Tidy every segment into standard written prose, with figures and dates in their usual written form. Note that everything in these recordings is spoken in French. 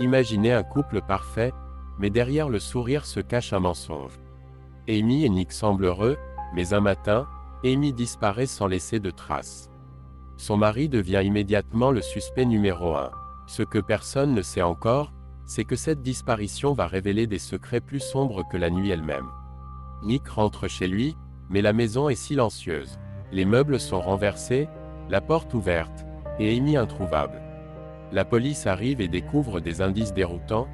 Imaginez un couple parfait, mais derrière le sourire se cache un mensonge. Amy et Nick semblent heureux, mais un matin, Amy disparaît sans laisser de traces. Son mari devient immédiatement le suspect numéro 1. Ce que personne ne sait encore, c'est que cette disparition va révéler des secrets plus sombres que la nuit elle-même. Nick rentre chez lui, mais la maison est silencieuse. Les meubles sont renversés, la porte ouverte, et Amy introuvable. La police arrive et découvre des indices déroutants,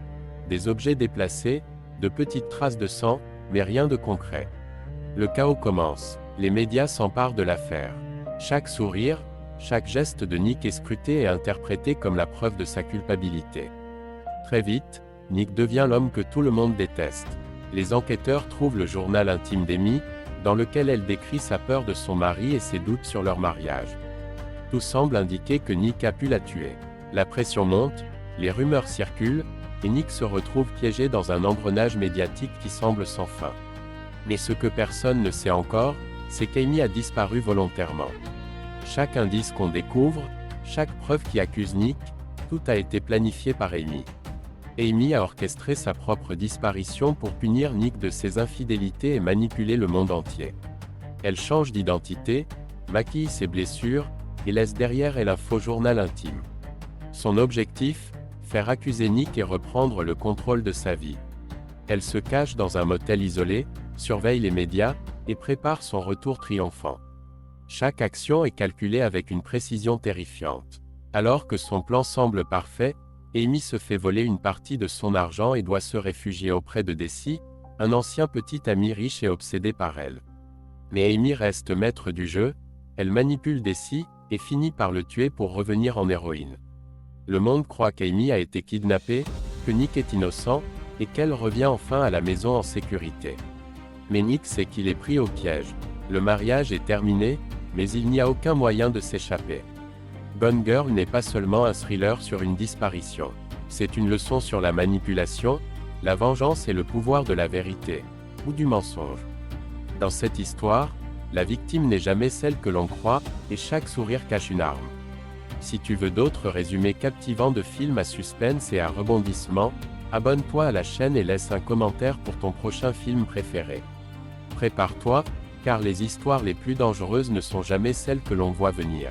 des objets déplacés, de petites traces de sang, mais rien de concret. Le chaos commence. Les médias s'emparent de l'affaire. Chaque sourire, chaque geste de Nick est scruté et interprété comme la preuve de sa culpabilité. Très vite, Nick devient l'homme que tout le monde déteste. Les enquêteurs trouvent le journal intime d'Amy, dans lequel elle décrit sa peur de son mari et ses doutes sur leur mariage. Tout semble indiquer que Nick a pu la tuer. La pression monte, les rumeurs circulent, et Nick se retrouve piégé dans un engrenage médiatique qui semble sans fin. Mais ce que personne ne sait encore, c'est qu'Amy a disparu volontairement. Chaque indice qu'on découvre, chaque preuve qui accuse Nick, tout a été planifié par Amy. Amy a orchestré sa propre disparition pour punir Nick de ses infidélités et manipuler le monde entier. Elle change d'identité, maquille ses blessures, et laisse derrière elle un faux journal intime. Son objectif, faire accuser Nick et reprendre le contrôle de sa vie. Elle se cache dans un motel isolé, surveille les médias, et prépare son retour triomphant. Chaque action est calculée avec une précision terrifiante. Alors que son plan semble parfait, Amy se fait voler une partie de son argent et doit se réfugier auprès de Desi, un ancien petit ami riche et obsédé par elle. Mais Amy reste maître du jeu, elle manipule Desi, et finit par le tuer pour revenir en héroïne. Le monde croit qu'Amy a été kidnappée, que Nick est innocent, et qu'elle revient enfin à la maison en sécurité. Mais Nick sait qu'il est pris au piège. Le mariage est terminé, mais il n'y a aucun moyen de s'échapper. Gone Girl n'est pas seulement un thriller sur une disparition. C'est une leçon sur la manipulation, la vengeance et le pouvoir de la vérité, ou du mensonge. Dans cette histoire, la victime n'est jamais celle que l'on croit, et chaque sourire cache une arme. Si tu veux d'autres résumés captivants de films à suspense et à rebondissement, abonne-toi à la chaîne et laisse un commentaire pour ton prochain film préféré. Prépare-toi, car les histoires les plus dangereuses ne sont jamais celles que l'on voit venir.